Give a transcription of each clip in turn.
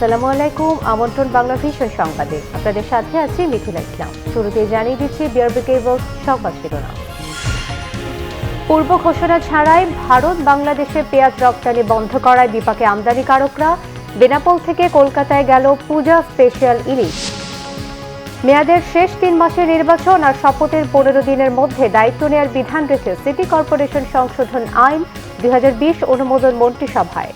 আসসালামু আলাইকুম। আমন্ত্রণ বাংলা ভিশন সংবাদে আপনাদের সাথে আছি মিথিলা ইসলাম। শুরুতে জানিয়ে দিচ্ছি বিআরবি কেবল সংবাদ শিরোনাম। পূর্ব ঘোষণা ছাড়াই ভারত বাংলাদেশে পেঁয়াজ রপ্তানি বন্ধ করায় বিপাকে আমদানিকারকরা। বেনাপোল থেকে কলকাতায় গেল পূজা স্পেশাল ইলিশ। মেয়াদের শেষ 3 মাসের নির্বাচন আর শপথের 15 দিনের মধ্যে দায়িত্ব নেওয়ার বিধান রেখে সিটি কর্পোরেশন সংশোধন আইন 2020 অনুমোদন মন্ত্রিসভায়।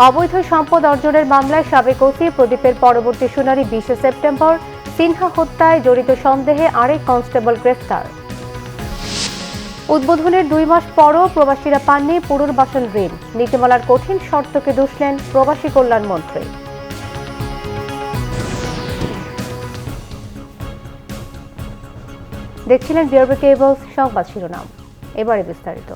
অবৈধ সম্পদ অর্জনের মামলায় সাবেক ওসি প্রদীপের পরবর্তী শুনানি 20 সেপ্টেম্বর। সিনহা হত্যায় জড়িত সন্দেহে আরেক কনস্টেবল গ্রেফতার। উদ্বোধনের 2 মাস পরও প্রবাসীরা পাননি পুনর্বাসন ঋণ। নীতিমালার কঠিন শর্তকে দুষলেন প্রবাসী কল্যাণ মন্ত্রী। দেখছিলেন বিআরবি কেবল সংবাদ শিরোনাম। এবারে বিস্তারিত।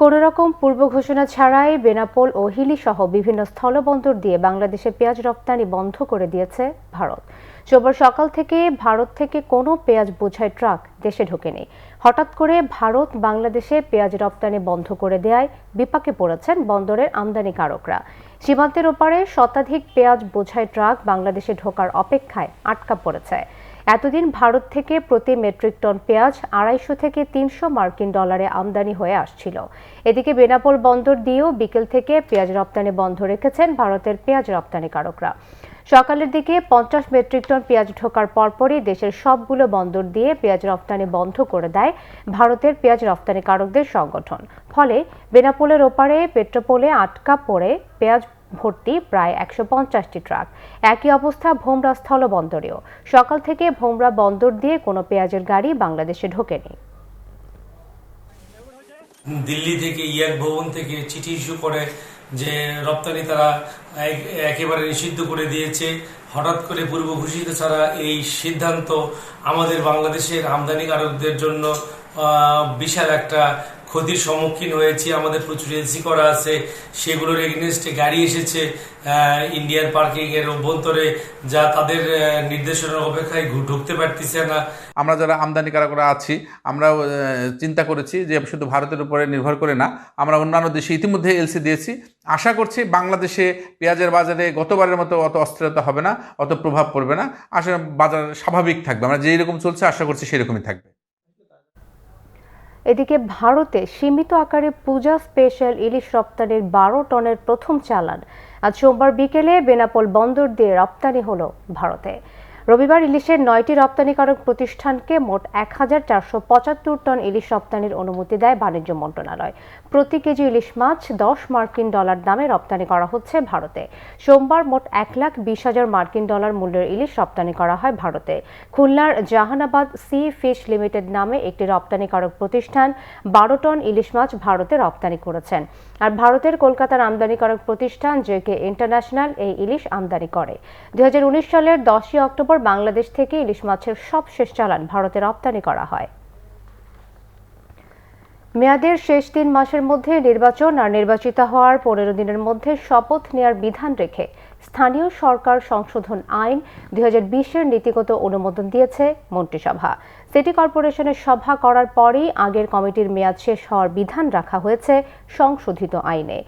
কোনো রকম পূর্ব ঘোষণা ছাড়াই বেনাপোল ও হিলি সহ বিভিন্ন স্থলবন্দর দিয়ে বাংলাদেশে পেঁয়াজ রপ্তানি বন্ধ করে দিয়েছে ভারত। সোমবার সকাল থেকে ভারত থেকে কোনো পেঁয়াজ বোঝাই ট্রাক দেশে ঢোকেনি। হঠাৎ করে ভারত বাংলাদেশে পেঁয়াজ রপ্তানি বন্ধ করে দেওয়ায় বিপাকে পড়েছেন বন্দরের আমদানিকারকরা। সীমান্তের ওপারে শতাধিক পেঁয়াজ বোঝাই ট্রাক বাংলাদেশে ঢোকার অপেক্ষায় আটকা পড়েছে। এতদিন ভারত থেকে প্রতি মেট্রিক টন পেঁয়াজ 250 থেকে 300 মার্কিন ডলারে আমদানি হয়ে আসছিল। এদিকে বেনাপোল বন্দর দিয়েও বিকেল থেকে পেঁয়াজ রপ্তানি বন্ধ রেখেছেন ভারতের পেঁয়াজ রপ্তানিকারকরা। সকালের দিকে 50 মেট্রিক টন পেঁয়াজ ঢোকার পরপরই দেশের সবগুলো বন্দর দিয়ে পেঁয়াজ রপ্তানি বন্ধ করে দেয় ভারতের পেঁয়াজ রপ্তানিকারকদের সংগঠন। ফলে বেনাপোলের ওপারে পেট্রোপোলে আটকা পড়ে পেঁয়াজ ভর্তি প্রায় 150টি ট্রাক। একই অবস্থা ভোমরা স্থলবন্দরেও। সকাল থেকে ভোমরা বন্দর দিয়ে কোনো পেঁয়াজের গাড়ি বাংলাদেশে ঢোকেনি। দিল্লি থেকে ইয়াক ভবন থেকে চিঠি ইস্যু করে যে রপ্তানি তারা একেবারে নিষিদ্ধ করে দিয়েছে। হঠাৎ করে পূর্ব ঘোষিত ছাড়া এই সিদ্ধান্ত আমাদের বাংলাদেশের আমদানিকারকদের জন্য বিশাল একটা ক্ষতির সম্মুখীন হয়েছি। আমাদের প্রচুর এলসি করা আছে, সেগুলোর এগেনস্টে গাড়ি এসেছে ইন্ডিয়ান পার্কিং এর অভ্যন্তরে, যা তাদের নির্দেশনার অপেক্ষায় ঢুকতে পারতেছে না। আমরা যারা আমদানিকারকরা আছি, আমরা চিন্তা করেছি যে শুধু ভারতের উপরে নির্ভর করে না, আমরা অন্যান্য দেশে ইতিমধ্যে এলসি দিয়েছি। আশা করছি বাংলাদেশে পেঁয়াজের বাজারে গতবারের মতো অত অস্থিরতা হবে না, অত প্রভাব পড়বে না। আসলে বাজার স্বাভাবিক থাকবে, আমরা যেই রকম চলছে আশা করছি সেই রকমই থাকবে। এদিকে ভারতে সীমিত আকারে পূজা স্পেশাল ইলিশ রপ্তানির 12 টনের প্রথম চালান আজ সোমবার বিকেলে বেনাপোল বন্দর দিয়ে রপ্তানি হলো ভারতে। রবিবার ইলিশের 9টি রপ্তানিকারক প্রতিষ্ঠানকে মোট 1475 টন ইলিশ রপ্তানির অনুমতি দেয় বাণিজ্য মন্ত্রণালয়। প্রতি কেজি ইলিশ মাছ 10 মার্কিন ডলার দামে রপ্তানি করা হচ্ছে ভারতে। সোমবার মোট 1,20,000 মার্কিন ডলার মূল্যের ইলিশ রপ্তানি করা হয় ভারতে। খুলনার জাহানাবাদ সি ফিশ লিমিটেড নামে একটি রপ্তানিকারক প্রতিষ্ঠান 12 টন ইলিশ মাছ ভারতে রপ্তানি করেছেন। আর ভারতের কলকাতার আমদানিকারক প্রতিষ্ঠান জেকে ইন্টারন্যাশনাল এই ইলিশ আমদানি করে। 2019 সালের 10 অক্টোবর বাংলাদেশ থেকে ইলিশ মাছের সবশেষ চালান ভারতে রপ্তানি করা হয়। মেয়াদের শেষ 3 মাসের মধ্যে নির্বাচন আর নির্বাচিত হওয়ার 15 দিনের মধ্যে শপথ নেয়ার বিধান রেখে স্থানীয় সরকার সংশোধন আইন 2020-এর নীতিগত অনুমোদন দিয়েছে মন্ত্রিসভা। সিটি কর্পোরেশনের সভা করার পরই আগের কমিটির মেয়াদ শেষ হওয়ার বিধান রাখা হয়েছে সংশোধিত আইনে।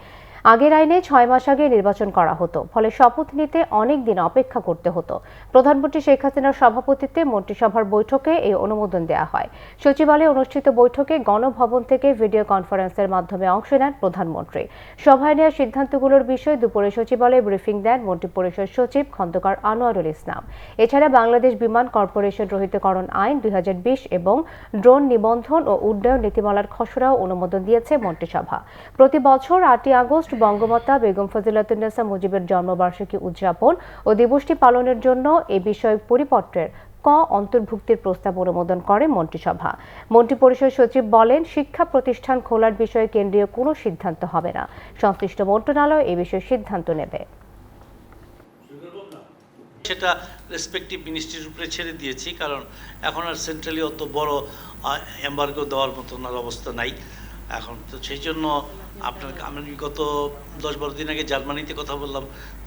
আগের আইনে 6 মাস আগে নির্বাচন করা হতো, ফলে শপথ নিতে অনেক দিন অপেক্ষা করতে হতো। প্রধানমন্ত্রী শেখ হাসিনার সভাপতিত্বে মন্ত্রিসভার বৈঠকে এই অনুমোদন দেওয়া হয়। সচিবালয়ে অনুষ্ঠিত বৈঠকে গণভবন থেকে ভিডিও কনফারেন্সের মাধ্যমে অংশ নেন প্রধানমন্ত্রী। সভায় নেওয়া সিদ্ধান্তগুলোর বিষয়ে দুপুরে সচিবালয়ে ব্রিফিং দেন মন্ত্রিপরিষদ সচিব খন্দকার আনোয়ারুল ইসলাম। এছাড়া বাংলাদেশ বিমান কর্পোরেশন রহিতকরণ আইন 2020 এবং ড্রোন নিবন্ধন ও উড্ডয়ন নীতিমালার খসড়াও অনুমোদন দিয়েছে মন্ত্রিসভা। প্রতি বছর 8 আগস্ট বঙ্গমাতা বেগম ফজিলাতুন্নেসা মুজিবের জন্মবার্ষিকী উদযাপন ও দিবসটি পালনের জন্য এ বিষয়ক পরিপত্রের অন্তর্ভুক্তির প্রস্তাব অনুমোদন করে মন্ত্রিসভা। মন্ত্রিপরিষদ সচিব বলেন, শিক্ষা প্রতিষ্ঠান খোলার বিষয়ে কেন্দ্রীয় কোনো সিদ্ধান্ত হবে না, সংশ্লিষ্ট মন্ত্রণালয় এ বিষয়ে সিদ্ধান্ত নেবে। সেটা রেসপেক্টিভ মিনিস্ট্রির উপরে ছেড়ে দিয়েছি, কারণ এখন আর সেন্ট্রালি অত বড় এম্বার্গো দেওয়ার মতন আর অবস্থা নাই এখন। তো সেই জন্য আমি গত 10-12 দিন আগে জার্মানিতে কথা বললাম।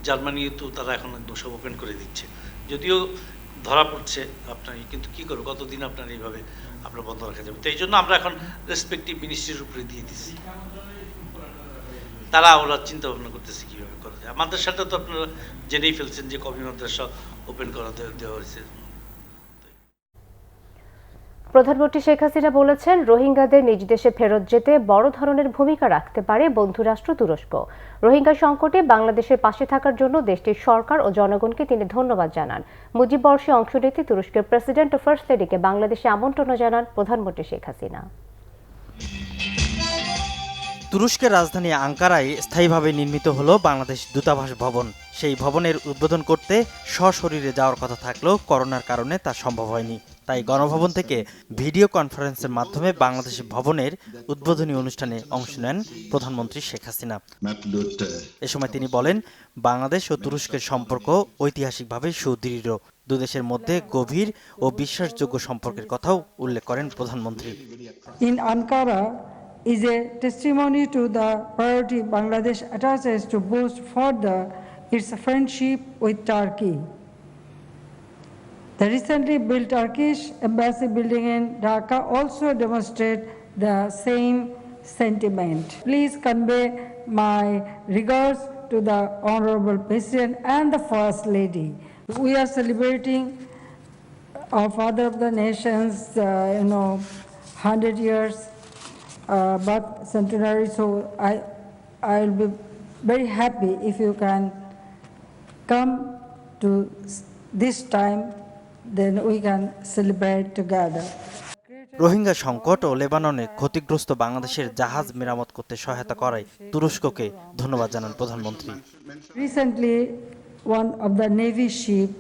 জার্মানি তো তারা এখন একদম সব ওপেন করে দিচ্ছে, যদিও ধরা পড়ছে আপনার, কিন্তু কী করবো, কতদিন আপনার এইভাবে আপনার বন্ধ রাখা যাবে। তো এই জন্য আমরা এখন রেসপেক্টিভ মিনিস্ট্রির উপরে দিয়ে দিচ্ছি। ওরা চিন্তা ভাবনা করতেছে কীভাবে করা যায়। মাদ্রাসাটা তো আপনারা জেনেই ফেলছেন যে কওমি মাদ্রাসা ওপেন করা দেওয়া হয়েছে। প্রধানমন্ত্রী শেখ হাসিনা বলেছেন, রোহিঙ্গাদের নিজ দেশে ফেরত যেতে বড় ধরনের ভূমিকা রাখতে পারে বন্ধুরাষ্ট্র তুরস্ক। রোহিঙ্গা সংকটে বাংলাদেশের পাশে থাকার জন্য দেশটির সরকার ও জনগণকে তিনি ধন্যবাদ জানান। মুজিব বর্ষে অংশ নিতে তুরস্কের প্রেসিডেন্ট ও ফার্স্ট লেডিকে বাংলাদেশে আমন্ত্রণ জানান প্রধানমন্ত্রী শেখ হাসিনা। তুরস্কের রাজধানী আঙ্কারায় স্থায়ীভাবে নির্মিত হলো বাংলাদেশ দূতাবাস ভবন। সেই ভবনের উদ্বোধন করতে সশরীরে যাওয়ার কথা থাকলেও করোনার কারণে তা সম্ভব হয়নি। তাই গণভবন থেকে ভিডিও কনফারেন্সের মাধ্যমে বাংলাদেশ ভবনের উদ্বোধনী অনুষ্ঠানে অংশ নেন প্রধানমন্ত্রী শেখ হাসিনা। এ সময় তিনি বলেন, বাংলাদেশ ও তুরস্কের সম্পর্ক ঐতিহাসিকভাবে সুদৃঢ়। দুদেশের মধ্যে গভীর ও বিশ্বাসযোগ্য সম্পর্কের কথাও উল্লেখ করেন প্রধানমন্ত্রী। In Ankara is a testimony to the priority Bangladesh attaches to boost further its friendship with Turkey. The recently built Turkish embassy building in Dhaka also demonstrates the same sentiment. Please convey my regards to the Honorable President and the First Lady. We are celebrating our Father of the Nations, 100 years birth centenary. So I'll be very happy if you can come to this time. Then we can celebrate together. Rohingya সংকট ও লেবাননে ক্ষতিগ্রস্ত বাংলাদেশের জাহাজ মেরামত করতে সহায়তা করায় তুরস্ককে ধন্যবাদ জানান প্রধানমন্ত্রী। Recently, one of the Navy ship,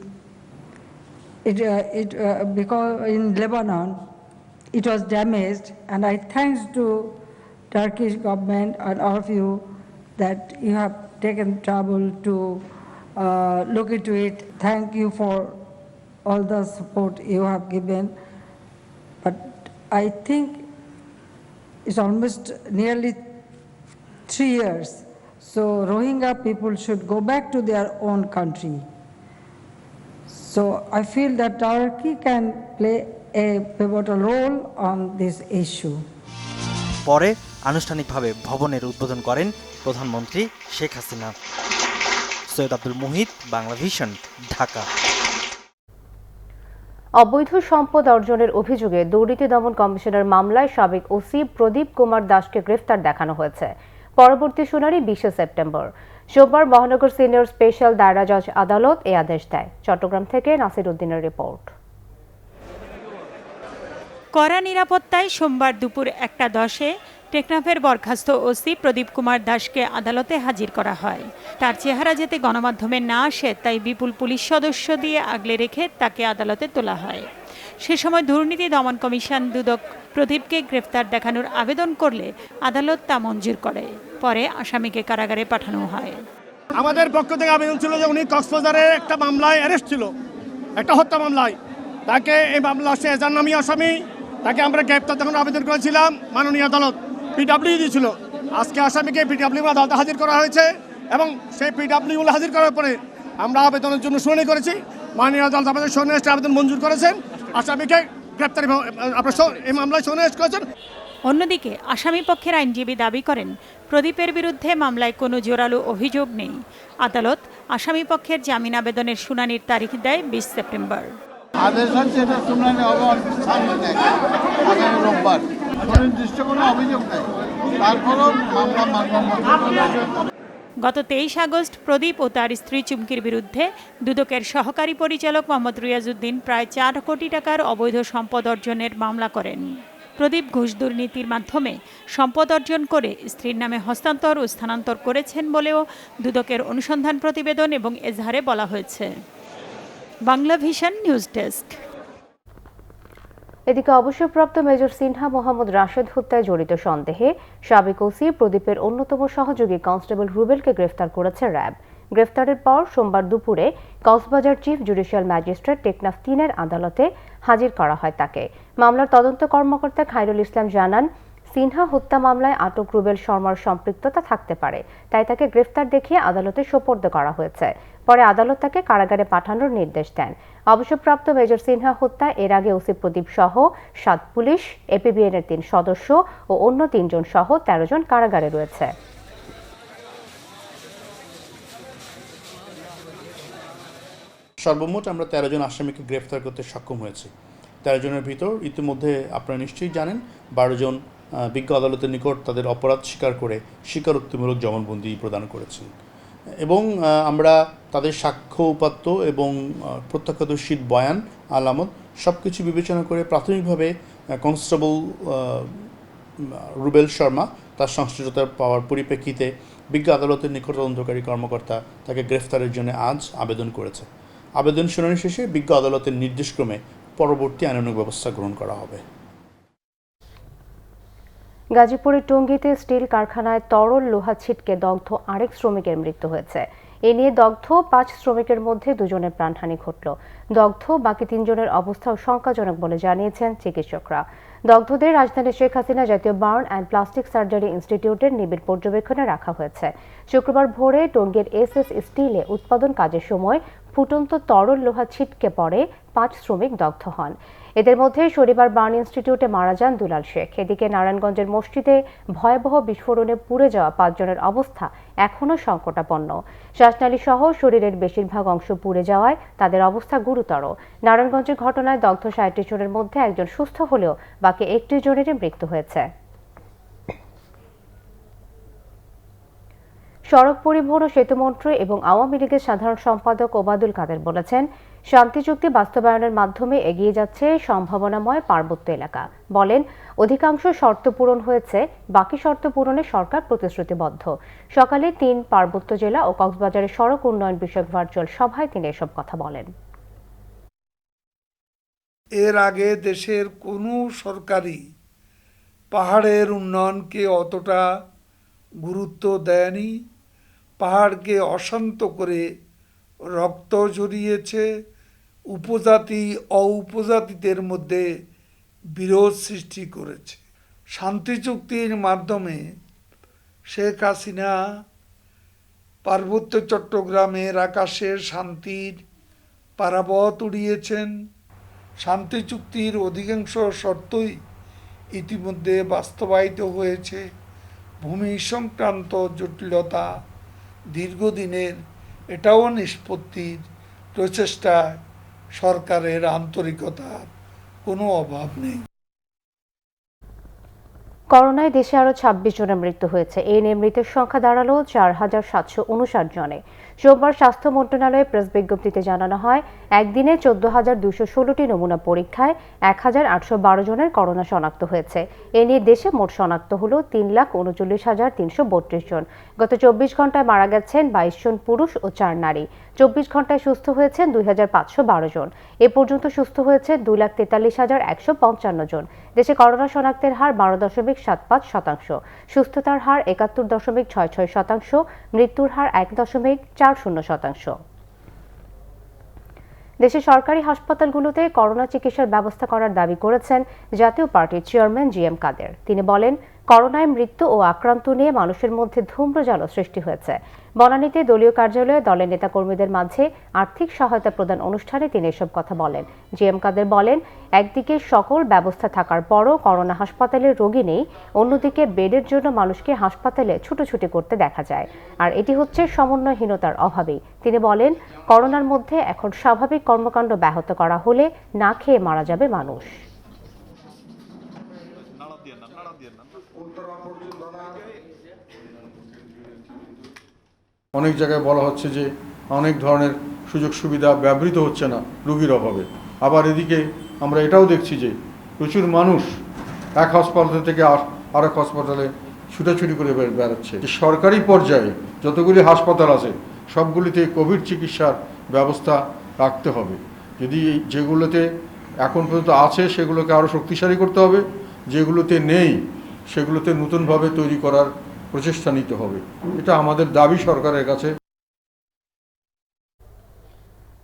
because in Lebanon, it was damaged, and I thanks to Turkish government and all of you that you have taken trouble to look into it. Thank you for all the support you have given. But I think it's almost nearly 3 years. So Rohingya people should go back to their own country. So I feel that Turkey can play a pivotal role on this issue. পরে আনুষ্ঠানিকভাবে ভবনের উদ্বোধন করেন প্রধানমন্ত্রী Sheikh Hasina. Syed Abdul Muhith, Bangla vision, Dhaka. অবৈধ সম্পদ অর্জনের অভিযোগে দুর্নীতি দমন কমিশনের মামলায় সাবেক ওসি প্রদীপ কুমার দাসকে গ্রেফতার দেখানো হয়েছে। পরবর্তী শুনানি 20 সেপ্টেম্বর। সোমবার মহানগর সিনিয়র স্পেশাল দায়রা জজ আদালত এই আদেশ দেয়। চট্টগ্রাম থেকে নাসির উদ্দিনের রিপোর্ট। কড়া নিরাপত্তায় সোমবার দুপুর 1:10-এ টেকনাফের বরখাস্ত ওসি প্রদীপ কুমার দাসকে আদালতে হাজির করা হয়। তার চেহারা যাতে গণমাধ্যমে না আসে তাই বিপুল পুলিশ সদস্য দিয়ে আগলে রেখে তাকে আদালতে তোলা হয়। সে সময় দুর্নীতি দমন কমিশন দুদক প্রদীপকে গ্রেফতার দেখানোর আবেদন করলে আদালত তা মঞ্জুর করে। পরে আসামিকে কারাগারে পাঠানো হয়। আমাদের পক্ষ থেকে আবেদন ছিল যে উনি কক্সবাজারে একটা মামলায় অ্যারেস্ট ছিল, একটা হত্যা মামলায়। তাকে এই মামলা সে জাহান্নামী আসামি, তাকে আমরা গ্রেফতার দেখানোর আবেদন করেছিলাম। মাননীয় আদালত পিডব্লিউ দিয়েছিল। আজকে আসামিকে পিডব্লিউ আদালতে হাজির করা হয়েছে এবং সেই পিডব্লিউ হাজির করার পরে আমরা আবেদনের জন্য শুনানি করেছি। মাননীয় আদালত আমাদের শুনানির আবেদন মঞ্জুর করেছেন। আসামিকে গ্রেপ্তার এই মামলায় শুনানি করেছেন। অন্যদিকে আসামি পক্ষের আইনজীবী দাবি করেন, প্রদীপের বিরুদ্ধে মামলায় কোনো জোরালো অভিযোগ নেই। আদালত আসামি পক্ষের জামিন আবেদনের শুনানির তারিখ দেয় 20 সেপ্টেম্বর। আদেশ হচ্ছে এটা শুনানি হবে আগামী রোববার। সুনির্দিষ্ট কোনো অভিযোগ নেই, তারপরও মামলা গত 23 আগস্ট প্রদীপ ও তার স্ত্রী চুমকির বিরুদ্ধে দুদকের সহকারী পরিচালক মোহাম্মদ রিয়াজউদ্দিন প্রায় 4 কোটি টাকার অবৈধ সম্পদ অর্জনের মামলা করেন। প্রদীপ ঘুষ দুর্নীতির মাধ্যমে সম্পদ অর্জন করে স্ত্রীর নামে হস্তান্তর ও স্থানান্তর করেছেন বলেও দুদকের অনুসন্ধান প্রতিবেদন এবং এজাহারে বলা হয়েছে। Bangla vision news desk. এদিকে অবসরপ্রাপ্ত মেজর সিনহা মোহাম্মদ রাশেদ হত্যায় জড়িত সন্দেহে সাবেক ওসি প্রদীপের অন্যতম সহযোগী কনস্টেবল রুবেলকে গ্রেফতার করেছে র্যাব। গ্রেফতারের পর সোমবার দুপুরে Cox's Bazar chief judicial magistrate Teknaf 3-এর আদালতে হাজির করা হয় তাকে। মামলার তদন্ত কর্মকর্তা খায়রুল ইসলাম জানান, সিনহা হত্যা মামলায় আটক রুবেল শর্মার সম্পৃক্ততা থাকতে পারে, তাই তাকে গ্রেফতার দেখিয়ে আদালতে সোপর্দ করা হয়েছে। পরে আদালত তাকে কারাগারে পাঠানোর নির্দেশ দেন। অবসরপ্রাপ্ত মেজর সিনহা হত্যা এর আগে ওসি প্রদীপ সহ 7 পুলিশ, এপিবিএন-এর 3 সদস্য ও অন্য 3 জন সহ 13 জন কারাগারে রয়েছে। সর্বমোট আমরা 13 জন আসামিকে গ্রেফতার করতে সক্ষম হয়েছি। 13 জনের ভিতর ইতিমধ্যে আপনারা নিশ্চয়ই জানেন 12 জন বিজ্ঞ আদালতের নিকট তাদের অপরাধ স্বীকার করে স্বীকারোক্তিমূলক জবানবন্দি প্রদান করেছেন এবং আমরা তাদের সাক্ষ্য উপাত্ত এবং প্রত্যক্ষদর্শীর বয়ান আলামত সব কিছু বিবেচনা করে প্রাথমিকভাবে কনস্টেবল রুবেল শর্মা তার সংশ্লিষ্টতা পাওয়ার পরিপ্রেক্ষিতে বিজ্ঞ আদালতের নিকট তদন্তকারী কর্মকর্তা তাকে গ্রেফতারের জন্য আজ আবেদন করেছে। আবেদন শুনানি শেষে বিজ্ঞ আদালতের নির্দেশক্রমে পরবর্তী আইনানুগ ব্যবস্থা গ্রহণ করা হবে। গাজীপুরের টঙ্গীতে স্টিল কারখানায় তরল লোহা ছিটকে দগ্ধ আরেক শ্রমিকের মৃত্যু হয়েছে। এ নিয়ে দগ্ধ 5 শ্রমিকের মধ্যে 2 জনের প্রাণহানি ঘটল। দগ্ধ বাকি 3 জনের অবস্থাও শঙ্কাজনক বলে জানিয়েছেন চিকিৎসকরা। দগ্ধদের রাজধানী শেখ হাসিনা জাতীয় বার্ন অ্যান্ড প্লাস্টিক সার্জারি ইনস্টিটিউটের নিবিড় পর্যবেক্ষণে রাখা হয়েছে। শুক্রবার ভোরে টঙ্গীর এসএস স্টিলে উৎপাদন কাজের সময় ফুটন্ত তরল লোহা ছিটকে পড়ে 5 শ্রমিক দগ্ধ হন। এদের মধ্যে শনিবার বার্ন ইনস্টিটিউটে মারা যান দুলাল শেখ। এদিকে নারায়ণগঞ্জের মসজিদে ভয়াবহ বিস্ফোরণে পুড়ে যাওয়া 5 জনের অবস্থা এখনও সংকটাপন্ন। শ্বাসনালী সহ শরীরের বেশিরভাগ অংশ পুড়ে যাওয়ায় তাদের অবস্থা গুরুতর। নারায়ণগঞ্জের ঘটনায় দগ্ধ 60 জনের মধ্যে একজন সুস্থ হলেও বাকি 31 জনেরই মৃত্যু হয়েছে। সড়ক পরিবহন ও সেতুমন্ত্রী এবং আওয়ামী লীগের সাধারণ সম্পাদক ওবায়দুল কাদের বলেছেন, শান্তি চুক্তি বাস্তবায়নের মাধ্যমে এগিয়ে যাচ্ছে সম্ভাবনাময় পার্বত্য এলাকা। বলেন, অধিকাংশ শর্ত পূরণ হয়েছে, বাকি শর্ত পূরণে সরকার প্রতিশ্রুতিবদ্ধ। সকালে 3 পার্বত্য জেলা ও কক্সবাজারের সড়ক উন্নয়ন বিষয়ক ভার্চুয়াল সভায় তিনি এসব কথা বলেন। এর আগে দেশের কোনো সরকারই পাহাড়ের উন্নয়নকে অতটা গুরুত্ব দেয়নি। পাহাড়কে অশান্ত করে রক্ত ঝরিয়েছে, উপজাতি উপজাতিদের মধ্যে বিরোধ সৃষ্টি করেছে। শান্তি চুক্তির মাধ্যমে শেখ হাসিনা পার্বত্য চট্টগ্রামের আকাশের শান্তির পারাবত উড়িয়েছেন। শান্তি চুক্তির অধিকাংশ শর্তই ইতিমধ্যে বাস্তবায়িত হয়েছে। ভূমি সংক্রান্ত জটিলতা দীর্ঘদিনের, এটাও নিষ্পত্তির প্রচেষ্টায় সরকারের আন্তরিকতার কোনো অভাব নেই। করোনায় দেশে আরও 26 জনের মৃত্যু হয়েছে। এই নিয়ে মৃতের সংখ্যা দাঁড়ালো 4759 জনে। সোমবার স্বাস্থ্য মন্ত্রণালয়ে প্রেস বিজ্ঞপ্তিতে জানানো হয়, একদিনে 14,216টি নমুনা পরীক্ষায় 1,812 জনের করোনা শনাক্ত হয়েছে। এ নিয়ে দেশে মোট শনাক্ত হল 3,39,332 জন। গত 24 ঘন্টায় মারা গেছেন 22 জন পুরুষ ও 4 নারী। 24 ঘন্টায় সুস্থ হয়েছেন 2,512 জন। এ পর্যন্ত সুস্থ হয়েছে 2,43,155 জন। দেশে করোনা শনাক্তের হার 12.75%, সুস্থতার হার 71.66%, মৃত্যুর হার 1.40%। দেশের সরকারি হাসপাতালগুলোতে করোনা চিকিৎসার ব্যবস্থা করার দাবি করেছেন জাতীয় পার্টির চেয়ারম্যান জিএম কাদের। তিনি বলেন, করোনায় মৃত্যু ও আক্রান্ত নিয়ে মানুষের মধ্যে ধূম্রজাল সৃষ্টি হয়েছে। বনানীতে দলীয় কার্যালয়ে দলের নেতাকর্মীদের মাঝে আর্থিক সহায়তা প্রদান অনুষ্ঠানে তিনি এসব কথা বলেন। জিএম কাদের বলেন, একদিকে সকল ব্যবস্থা থাকার পরও করোনা হাসপাতালে রোগী নেই, অন্যদিকে বেডের জন্য মানুষকে হাসপাতালে ছুটোছুটি করতে দেখা যায়, আর এটি হচ্ছে সমন্বয়হীনতার অভাবেই। তিনি বলেন, করোনার মধ্যে এখন স্বাভাবিক কর্মকাণ্ড ব্যাহত করা হলে না খেয়ে মারা যাবে মানুষ। অনেক জায়গায় বলা হচ্ছে যে অনেক ধরনের সুযোগ সুবিধা ব্যবহৃত হচ্ছে না রোগীর অভাবে। আবার এদিকে আমরা এটাও দেখছি যে প্রচুর মানুষ এক হাসপাতাল থেকে আরেক হাসপাতালে ছুটাছুটি করে বেড়াচ্ছে। সরকারি পর্যায়ে যতগুলি হাসপাতাল আছে সবগুলিতে কোভিড চিকিৎসার ব্যবস্থা রাখতে হবে। যদি যেগুলোতে এখন পর্যন্ত আছে সেগুলোকে আরও শক্তিশালী করতে হবে, যেগুলোতে নেই সেগুলোতে নতুনভাবে তৈরি করার প্রচেষ্টা নিতে হবে। এটা আমাদের দাবি সরকারের কাছে।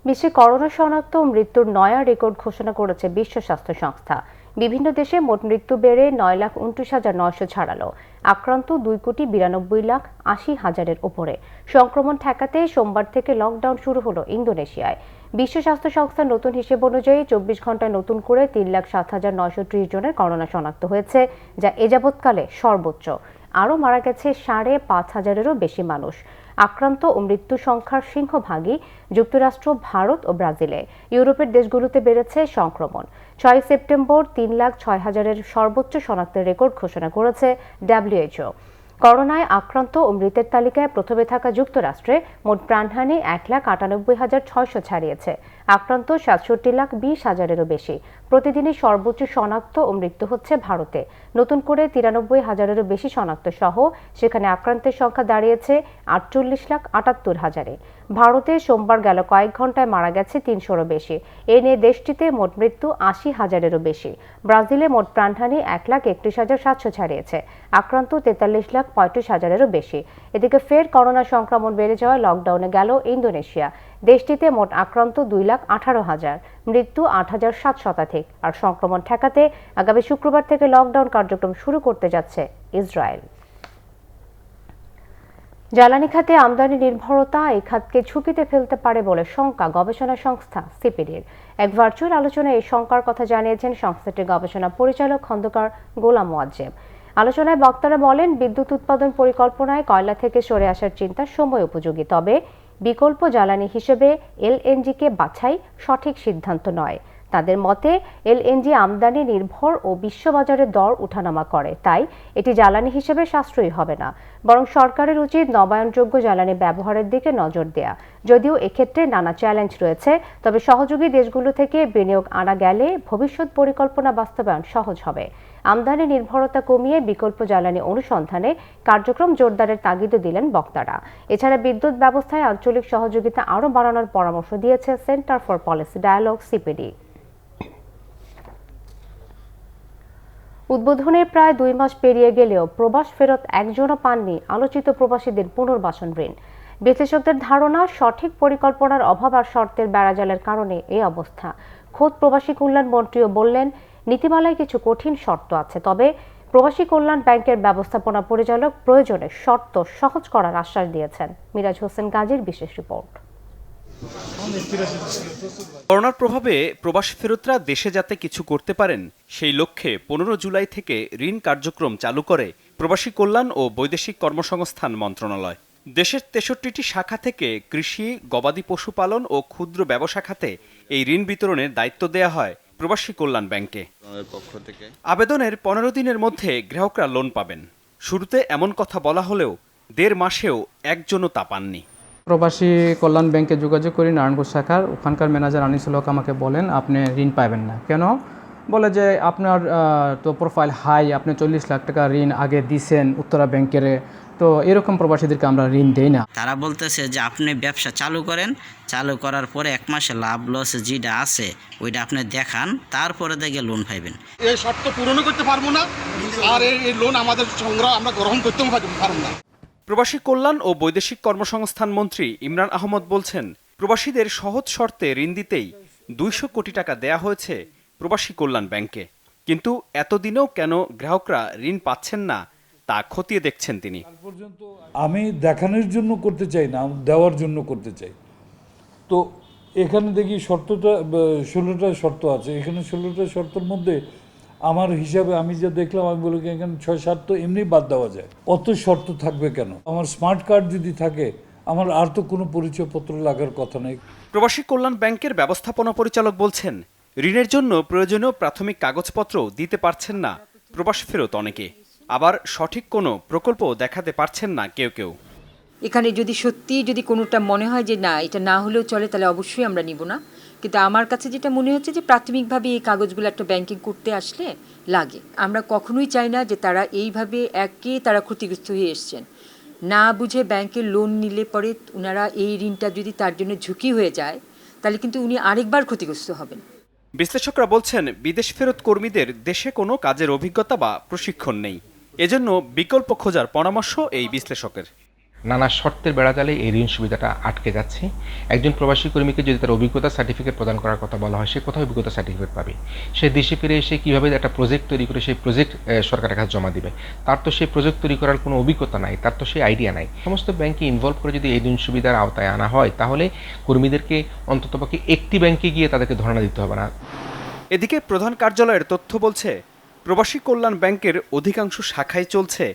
বিশ্বে করোনা শনাক্ত ও মৃত্যুর নয়া রেকর্ড ঘোষণা করেছে বিশ্ব স্বাস্থ্য সংস্থা। বিভিন্ন দেশে মোট মৃত্যু বেড়ে 9,29,900 ছাড়ালো। আক্রান্ত 2,92,80,000-এর উপরে। সংক্রমণ ঠেকাতে সোমবার থেকে লকডাউন শুরু হলো ইন্দোনেশিয়ায়। বিশ্ব স্বাস্থ্য সংস্থার নতুন হিসেব অনুযায়ী 24 ঘন্টায় নতুন করে 3,07,930 জনের করোনা শনাক্ত হয়েছে, যা এ যাবৎকালে সর্বোচ্চ। আরও মারা গেছে 5,500-এরও বেশি মানুষ। আক্রান্ত ও মৃত্যু সংখ্যার সিংহভাগই যুক্তরাষ্ট্র, ভারত ও ব্রাজিলে। ইউরোপের দেশগুলোতে বেড়েছে সংক্রমণ। 6 সেপ্টেম্বর 3,06,000-এর সর্বোচ্চ শনাক্তের রেকর্ড ঘোষণা করেছে WHO। করোনায় আক্রান্ত ও মৃতের তালিকায় প্রথমে থাকা যুক্তরাষ্ট্রে মোট প্রাণহানি 1,98,600 ছাড়িয়েছে। আক্রান্ত 67,20,000-এরও বেশি। প্রতিদিনই সর্বোচ্চ শনাক্ত ও মৃত্যু হচ্ছে ভারতে। নতুন করে 93,000-এরও বেশি শনাক্ত সহ সেখানে আক্রান্তের সংখ্যা দাঁড়িয়েছে 48,78,000-এ। ভারতে সোমবার গেল কয়েক ঘন্টায় মারা গেছে 300-রও বেশি। এ নিয়ে দেশটিতে মোট মৃত্যু 80,000-এরও বেশি। ব্রাজিলে মোট প্রাণহানি 1,31,700 ছাড়িয়েছে। আক্রান্ত 43,35,000-এরও বেশি। এদিকে ফের করোনা সংক্রমণ বেড়ে যাওয়ায় লকডাউনে গেল ইন্দোনেশিয়া। দেশটিতে মোট আক্রান্ত 2,18,000, মৃত্যু 8,007 শতাধিক। আর সংক্রমণ ঠেকাতে আগামী শুক্রবার থেকে লকডাউন কার্যক্রম শুরু করতে যাচ্ছে ইসরায়েল। জ্বালানি খাতে আমদানি নির্ভরতা এই খাতকে ঝুঁকিতে ফেলতে পারে বলে শঙ্কা গবেষণা সংস্থা সিপিডির। এক ভার্চুয়াল আলোচনায় এই শঙ্কার কথা জানিয়েছেন সংস্থাটির গবেষণা পরিচালক খন্দকার গোলাম মোয়াজ্জেম। আলোচনায় বক্তারা বলেন, বিদ্যুৎ উৎপাদন পরিকল্পনায় কয়লা থেকে সরে আসার চিন্তা সময় উপযোগী, তবে বিকল্প জ্বালানি হিসেবে এলএনজিকে বাছাই সঠিক সিদ্ধান্ত নয়। তাদের মতে এলএনজি আমদানি নির্ভর ও বিশ্ববাজারে দর উঠানামা করে, তাই এটি জ্বালানি হিসেবে সাশ্রয়ী হবে না। বরং সরকারের উচিত নবায়নযোগ্য জ্বালানি ব্যবহারের দিকে নজর দেয়া। যদিও এক্ষেত্রে নানা চ্যালেঞ্জ রয়েছে, তবে সহযোগী দেশগুলো থেকে বিনিয়োগ আনা গেলে ভবিষ্যৎ পরিকল্পনা বাস্তবায়ন সহজ হবে। আমদানি নির্ভরতা কমিয়ে বিকল্প জ্বালানি অনুসন্ধানে কার্যক্রম জোরদারের তাগিদও দিলেন বক্তারা। এছাড়া বিদ্যুৎ ব্যবস্থায় আঞ্চলিক সহযোগিতা আরও বাড়ানোর পরামর্শ দিয়েছে centre for policy dialogue CPD. উদ্বোধনের প্রায় 2 মাস পেরিয়ে গেলেও প্রবাস ফেরত একজনও পাননি আলোচিত প্রবাসীদের পুনর্বাসন ঋণ। বিশ্লেষকদের ধারণা, সঠিক পরিকল্পনার অভাব আর শর্তের বেড়াজালের কারণে এই অবস্থা। খোদ প্রবাসী কল্যাণ মন্ত্রীও বললেন, নীতিমালায় কিছু কঠিন শর্ত আছে, তবে প্রবাসী কল্যাণ ব্যাংকের ব্যবস্থাপনা পরিচালক প্রয়োজনে শর্ত সহজ করার আশ্বাস দিয়েছেন। মিরাজ হোসেন গাজীর বিশেষ রিপোর্ট। করোনার প্রভাবে প্রবাসী ফেরতরা দেশে যাতে কিছু করতে পারেন সেই লক্ষ্যে 15 জুলাই থেকে ঋণ কার্যক্রম চালু করে প্রবাসী কল্যাণ ও বৈদেশিক কর্মসংস্থান মন্ত্রণালয়। দেশের 63টি শাখা থেকে কৃষি, গবাদি পশুপালন ও ক্ষুদ্র ব্যবসা খাতে এই ঋণ বিতরণের দায়িত্ব দেয়া হয় প্রবাসী কল্যাণ ব্যাংকে। আবেদনের 15 দিনের মধ্যে গ্রাহকরা লোন পাবেন। শুরুতে এমন কথা বলা হলেও 1.5 মাসেও একজনও তা পাননি। প্রবাসী কল্যাণ ব্যাংকে যোগাযোগ করি নারায়ণগঞ্জ শাখার। ওখানকার ম্যানেজার আনিসুল হক আমাকে বলেন, আপনি ঋণ পাবেন না। কেন? বলে যে আপনার তো প্রোফাইল হাই, আপনি 40 লাখ টাকা ঋণ আগে দিয়েছেন উত্তরা ব্যাংকের, তো এরকম প্রবাসীদেরকে আমরা ঋণ দেই না। তারা বলতেছে যে আপনি ব্যবসা চালু করেন, চালু করার পরে 1 মাসে লাভ লস যেটা আছে ওইটা আপনি দেখান, তারপরে দেখে লোন পাইবেন। এই শর্ত পূরণ করতে পারবো না, আর এই লোন আমাদের সংগ্রহ আমরা গ্রহণ করতে পারবো না। প্রবাসী কল্যাণ ও বৈদেশিক কর্মসংস্থান মন্ত্রী ইমরান আহমদ বলছেন, প্রবাসীদের সহজ শর্তে ঋণ দিতেই 200 কোটি টাকা দেয়া হয়েছে প্রবাসী কল্যাণ ব্যাংকে। কিন্তু এতদিনেও কেন গ্রাহকরা ঋণ পাচ্ছেন না তা খতিয়ে দেখছেন তিনি। আমি দেখানোর জন্য করতে চাই না, দেওয়ার জন্য করতে চাই। তো এখানে দেখি শর্তটা 16টা শর্ত আছে। এখানে 16টা শর্তের মধ্যে আমার হিসাবে আমি যা দেখলাম, আমি বলি এখানে 6-7 তো এমনি বাদ দেওয়া যায়। অত শর্ত থাকবে কেন? আমার স্মার্ট কার্ড যদি থাকে, আমার আর তো কোনো পরিচয়পত্র লাগার কথা নেই। প্রবাসী কল্যাণ ব্যাংকের ব্যবস্থাপনা পরিচালক বলছেন, ঋণের জন্য প্রয়োজনীয় প্রাথমিক কাগজপত্র দিতে পারছেন না প্রবাস ফেরত অনেকে, আবার সঠিক কোনো প্রকল্প দেখাতে পারছেন না কেউ কেউ। এখানে যদি কোনোটা মনে হয় যে না এটা না হলেও চলে, তাহলে অবশ্যই আমরা নিব না। কিন্তু আমার কাছে যেটা মনে হচ্ছে যে প্রাথমিকভাবে এই কাগজগুলো একটা ব্যাংকিং করতে আসলে লাগে। আমরা কখনোই চাই না যে তারা এইভাবে তারা ক্ষতিগ্রস্ত হয়ে এসছেন। না বুঝে ব্যাংকে লোন নিলে পরে ওনারা এই ঋণটা যদি তার জন্য ঝুঁকি হয়ে যায়, তাহলে কিন্তু উনি আরেকবার ক্ষতিগ্রস্ত হবেন। বিশ্লেষকরা বলছেন, বিদেশ ফেরত কর্মীদের দেশে কোনো কাজের অভিজ্ঞতা বা প্রশিক্ষণ নেই। এজন্য বিকল্প খোঁজার পরামর্শ এই বিশ্লেষকের। নানা শর্তের বেড়াজালে এই ঋণ সুবিধাটা আটকে যাচ্ছে। একজন প্রবাসী কর্মীকে যদি তার অভিজ্ঞতা সার্টিফিকেট প্রদান করার কথা বলা হয়, সে কোথাও অভিজ্ঞতা সার্টিফিকেট পাবে? সে দেশে ফিরে এসে কীভাবে একটা প্রজেক্ট তৈরি করে সেই প্রজেক্ট সরকারের কাছে জমা দিবে? তার তো সেই প্রজেক্ট তৈরি করার কোনো অভিজ্ঞতা নাই, তার তো সেই আইডিয়া নাই। সমস্ত ব্যাংকে ইনভলভ করে যদি এই ঋণ সুবিধার আওতায় আনা হয়, তাহলে কর্মীদেরকে অন্ততপক্ষে একটি ব্যাংকে গিয়ে তাদেরকে ধর্ণা দিতে হবে না। এদিকে প্রধান কার্যালয়ের তথ্য বলছে, প্রবাসী কল্যাণ ব্যাংকের অধিকাংশ শাখায় চলছে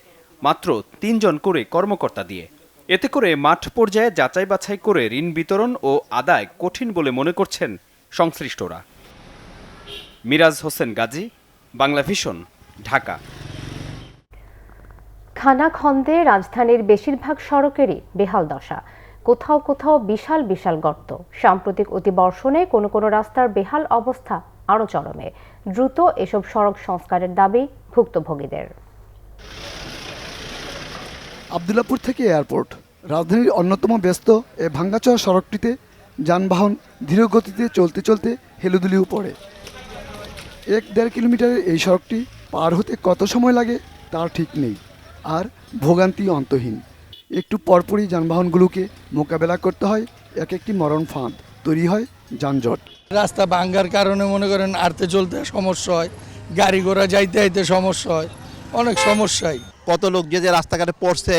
মাত্র 3 জন করে কর্মকর্তা দিয়ে। এতে করে মাঠ পর্যায়ে যাচাই বাছাই করে ঋণ বিতরণ ও আদায় কঠিন বলে মনে করছেন সংশ্লিষ্টরা। মিরাজ হোসেন গাজী, বাংলা ভিশন, ঢাকা। খানাখন্দে রাজধানীর বেশিরভাগ সড়কেরই বেহাল দশা, কোথাও কোথাও বিশাল বিশাল গর্ত। সাম্প্রতিক অতিবর্ষণে কোনো কোনো রাস্তার বেহাল অবস্থা আরও চরমে। দ্রুত এসব সড়ক সংস্কারের দাবি ভুক্তভোগীদের। আবদুল্লাপুর থেকে এয়ারপোর্ট, রাজধানীর অন্যতম ব্যস্ত এ ভাঙ্গাচোরা সড়কটিতে যানবাহন ধীর গতিতে চলতে চলতে হেলুদুলিও পড়ে। 1-1.5 কিলোমিটারের এই সড়কটি পার হতে কত সময় লাগে তার ঠিক নেই, আর ভোগান্তি অন্তহীন। একটু পরপরই যানবাহনগুলোকে মোকাবেলা করতে হয় এক একটি মরণ ফাঁদ, তৈরি হয় যানজট। রাস্তা ভাঙ্গার কারণে মনে করেন আরতে চলতে সমস্যা হয়, গাড়ি ঘোড়া যাইতে যাইতে সমস্যা হয়, অনেক সমস্যাই। কত লোক যে রাস্তাঘাটে পড়ছে,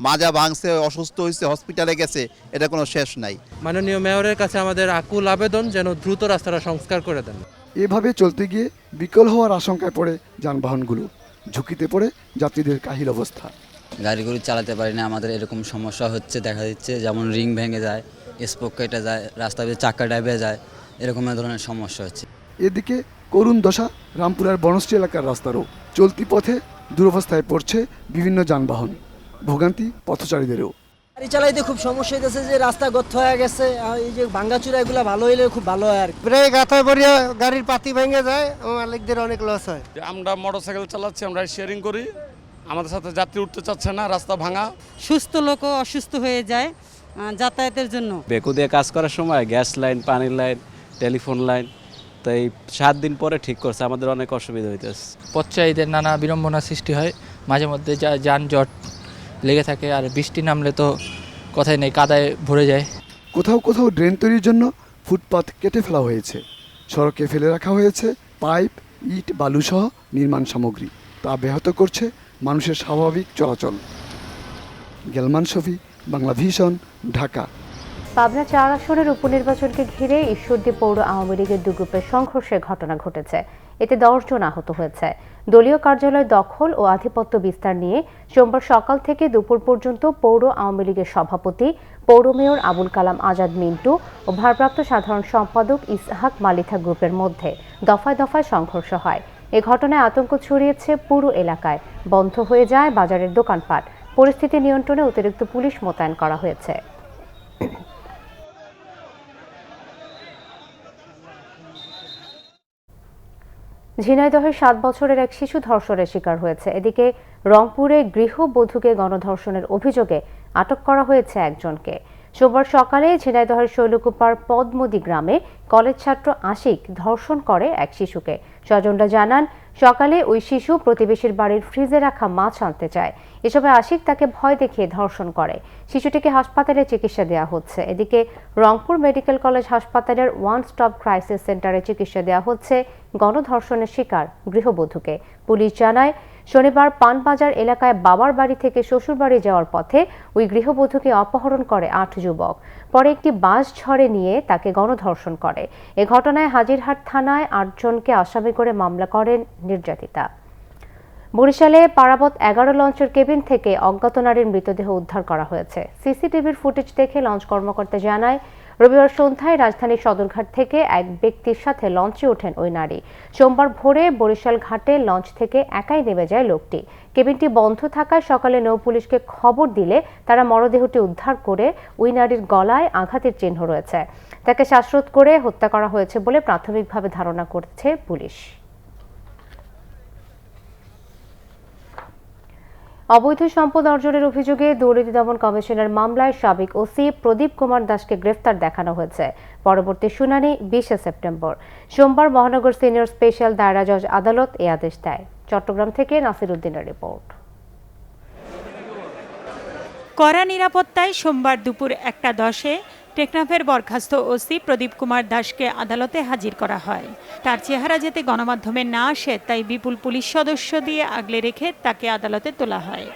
মাজা ভাঙছে, অসুস্থ হয়েছে, হসপিটালে গেছে, এটা কোনো শেষ নাই। মাননীয় মেয়রের কাছে আমাদের আকুল আবেদন যেন দ্রুত রাস্তাটা সংস্কার করে দেন। এভাবে চলতে গিয়ে বিকল হওয়ার আশঙ্কায় পড়ে যানবাহনগুলো, ঝুঁকিতে পড়ে যাত্রীদের কাহিল অবস্থা। গাড়িগুলো চালাতে পারি না, আমাদের এরকম সমস্যা হচ্ছে, দেখা দিচ্ছে যেমন রিং ভেঙে যায়, স্পোক কেটে যায়, রাস্তা দিয়ে চাক্কা ডাইবে যায়, এরকম ধরনের সমস্যা হচ্ছে। এদিকে করুণ দশা রামপুরার বনশ্রী এলাকার রাস্তারও। চলতি পথে দুরবস্থায় পড়ছে বিভিন্ন যানবাহন, ভোগান্তি পথচারীদেরও। গাড়ি চালাইতে খুব সমস্যা হইতেছে, যে রাস্তা গর্ত হয়ে গেছে, এই যে ভাঙ্গাচুরা এগুলো ভালো হইলে খুব ভালো হয়। আর ব্রেক হাতে পড়িয়া গাড়ির পাতি ভেঙে যায়, মালিকদের অনেক লস হয়। আমরা মোটরসাইকেল চালাচ্ছি, আমরা শেয়ারিং করি, আমাদের সাথে যাত্রী উঠতে চাচ্ছে না, রাস্তা ভাঙা। সুস্থ লোকও অসুস্থ হয়ে যায় যাতায়াতের জন্য। বেকু দিয়ে কাজ করার সময় গ্যাস লাইন, পানির লাইন, টেলিফোন লাইন, তো এই 7 দিন পরে ঠিক করছে, আমাদের অনেক অসুবিধা হইতেছে। পথচারীদের নানা বিড়ম্বনা সৃষ্টি হয়, মাঝে মধ্যে যানজট লেগে থাকে, আর বৃষ্টি নামলে তো কথাই নেই, কাদায় ভরে যায়। কোথাও কোথাও ড্রেন তৈরির জন্য ফুটপাত কেটে ফেলা হয়েছে, সড়কে ফেলে রাখা হয়েছে পাইপ, ইট, বালুসহ নির্মাণ সামগ্রী। তা ব্যাহত করছে মানুষের স্বাভাবিক চলাচল। গেলমান শফি, বাংলা ভিশন, ঢাকা। পাবনা 4 আসনের উপনির্বাচনকে ঘিরে ঈশ্বরদী পৌর আওয়ামী লীগের 2 গ্রুপের সংঘর্ষের ঘটনা ঘটেছে। এতে 10 জন আহত হয়েছে। দলীয় কার্যালয় দখল ও আধিপত্য বিস্তার নিয়ে সোমবার সকাল থেকে দুপুর পর্যন্ত পৌর আওয়ামী লীগের সভাপতি, পৌর মেয়র আবুল কালাম আজাদ মিন্টু ও ভারপ্রাপ্ত সাধারণ সম্পাদক ইসহাক মালিথা গ্রুপের মধ্যে দফায় দফায় সংঘর্ষ হয়। এ ঘটনায় আতঙ্ক ছড়িয়েছে পুরো এলাকায়। বন্ধ হয়ে যায় বাজারের দোকানপাট। পরিস্থিতি নিয়ন্ত্রণে অতিরিক্ত পুলিশ মোতায়েন করা হয়েছে। ঝিনাইদহের 7 বছরের এক শিশু ধর্ষণের শিকার হয়েছে। এদিকে রংপুরে গৃহবধূকে গণধর্ষণের অভিযোগে আটক করা হয়েছে একজনকে। সোমবার সকালে ঝিনাইদহের শৈলকুপার পদ্মদি গ্রামে কলেজ ছাত্র আশিক ধর্ষণ করে এক শিশুকে। স্বজনরা জানান, সকালে ওই শিশু প্রতিবেশীর বাড়ির ফ্রিজে রাখা মাছ আনতে চায়। এ সময় আশিক তাকে ভয় দেখিয়ে ধর্ষণ করে। শিশুটিকে হাসপাতালে চিকিৎসা দেওয়া হচ্ছে। এদিকে রংপুর মেডিকেল কলেজ হাসপাতালের ওয়ান স্টপ ক্রাইসিস সেন্টারে চিকিৎসা দেওয়া হচ্ছে গণধর্ষণের শিকার গৃহবধূকে। পুলিশ জানায়, শনিবার পানবাজার এলাকায় বাবার বাড়ি থেকে শ্বশুরবাড়ি যাওয়ার পথে ওই গৃহবধূকে অপহরণ করে 8 যুবক। পরে একটি বাস ঝড়ে নিয়ে তাকে গণধর্ষণ করে। এ ঘটনায় হাজিরহাট থানায় 8 জনকে আসামি করে মামলা করেন নির্যাতিতা। বরিশালে পারাবত 11 লঞ্চের কেবিন থেকে অজ্ঞাত নারীর মৃতদেহ উদ্ধার করা হয়েছে। সিসিটিভির ফুটেজ দেখে লঞ্চ কর্মকর্তা জানায়, রবিবার সন্ধ্যায় রাজধানীর সদরঘাট থেকে এক ব্যক্তির সাথে লঞ্চে ওঠেন ওই নারী। সোমবার ভোরে বরিশাল ঘাটে লঞ্চ থেকে একাই নেমে যায় লোকটি। কেবিনটি বন্ধ থাকায় সকালে নৌ পুলিশকে খবর দিলে তারা মরদেহটি উদ্ধার করে ওই নারীর গলায় আঘাতের চিহ্ন রয়েছে। তাকে শ্বাসরোধ করে হত্যা করা হয়েছে বলে প্রাথমিকভাবে ধারণা করছে পুলিশ। অবৈধ সম্পদ অর্জনের অভিযোগে দুর্নীতি দমন কমিশনের মামলায় সাবেক ওসি প্রদীপ কুমার দাসকে গ্রেফতার দেখানো হয়েছে। পরবর্তী শুনানি 20 সেপ্টেম্বর। সোমবার মহানগর সিনিয়র স্পেশাল দায়রা জজ আদালত এ আদেশ দেয়। চট্টগ্রাম থেকে নাসির উদ্দিনের রিপোর্ট। কড়া নিরাপত্তায় সোমবার দুপুর 1:10-এ টেকনাফের বরখাস্ত ওসি প্রদীপ কুমার দাসকে আদালতে হাজির করা হয়। তার চেহারা যাতে গণমাধ্যমে না আসে তাই বিপুল পুলিশ সদস্য দিয়ে আগলে রেখে তাকে আদালতে তোলা হয়।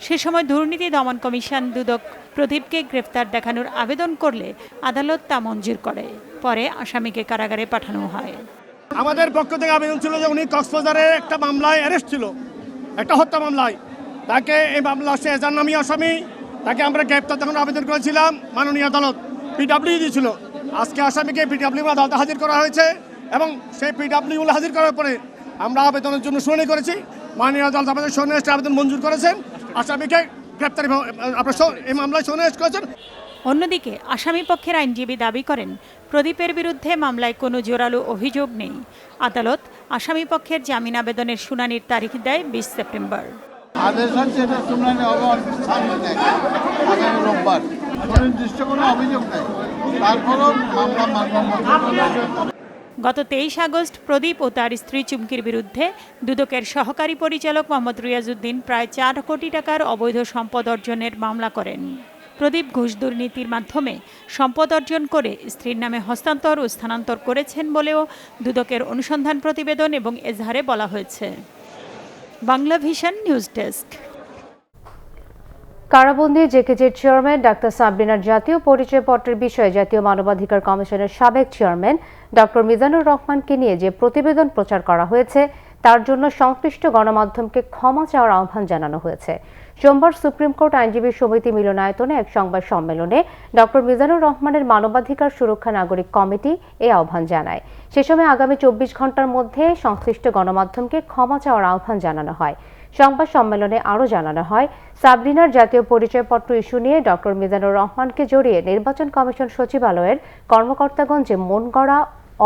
সে সময় দুর্নীতি দমন কমিশন দুদক প্রদীপকে গ্রেফতার দেখানোর আবেদন করলে আদালত তা মঞ্জুর করে। পরে আসামিকে কারাগারে পাঠানো হয়। আমাদের পক্ষ থেকে আবেদন ছিল যে উনি কক্সবাজারে একটা মামলায় অ্যারেস্ট ছিল, একটা হত্যা মামলায়। তাকে এই মামলা সে এজাহারনামী আসামি, তাকে আমরা গ্রেপ্তার দেখানোর আবেদন করেছিলাম, মাননীয় আদালত পিডব্লিউ দিয়েছিল। আজকে আসামিকে পিডব্লিউ আদালতে হাজির করা হয়েছে এবং সেই পিডব্লিউ হাজির করার পরে আমরা আবেদনের জন্য শুনানি করেছি। মাননীয় আদালত আমাদের সুনির্দিষ্ট আবেদন মঞ্জুর করেছেন, আসামিকে গ্রেপ্তার আপনার এই মামলায় সুনির্দিষ্ট করেছেন। অন্যদিকে আসামি পক্ষের আইনজীবী দাবি করেন প্রদীপের বিরুদ্ধে মামলায় কোনো জোরালো অভিযোগ নেই। আদালত আসামি পক্ষের জামিন আবেদনের শুনানির তারিখ দেয় 20 সেপ্টেম্বর। আদেশ হচ্ছে এটা শুনানি হবে সামনে আগামী রোববার। নির্দিষ্ট কোনো অভিযোগ নেই, তারপরও মামলা গত 23 আগস্ট প্রদীপ ও তার স্ত্রী চুমকির বিরুদ্ধে দুদকের সহকারী পরিচালক মোহাম্মদ রিয়াজউদ্দিন প্রায় 4 কোটি টাকার অবৈধ সম্পদ অর্জনের মামলা করেন। প্রদীপ ঘুষ দুর্নীতির মাধ্যমে সম্পদ অর্জন করে স্ত্রীর নামে হস্তান্তর ও স্থানান্তর করেছেন বলেও দুদকের অনুসন্ধান প্রতিবেদন এবং এজাহারে বলা হয়েছে। Bangla vision news desk. কারাবন্দী জেকেজির চেয়ারম্যান ডাক্তার সাবরিনার জাতীয় পরিচয়পত্রের বিষয়ে জাতীয় মানবাধিকার কমিশনের সাবেক চেয়ারম্যান ডক্টর মিজানুর রহমানকে নিয়ে যে প্রতিবেদন প্রচার করা হয়েছে তার জন্য সংশ্লিষ্ট গণমাধ্যমকে ক্ষমা চাওয়ার আহ্বান জানানো হয়েছে। সোমবার সুপ্রিম কোর্ট আইনজীবী সমিতি মিলনায়তনে এক সংবাদ সম্মেলনে ডক্টর মিজানুর রহমানের মানবাধিকার সুরক্ষা নাগরিক কমিটি এই আহ্বান জানায়। সে সময় আগামী 24 ঘন্টার মধ্যে সংশ্লিষ্ট গণমাধ্যমকে ক্ষমা চাওয়ার আহ্বান জানানো হয়। সংবাদ সম্মেলনে আরও জানানো হয়, সাবরিনার জাতীয় পরিচয়পত্র ইস্যু নিয়ে ডক্টর মিজানুর রহমানকে জড়িয়ে নির্বাচন কমিশন সচিবালয়ের কর্মকর্তাগণ যে মন গড়া,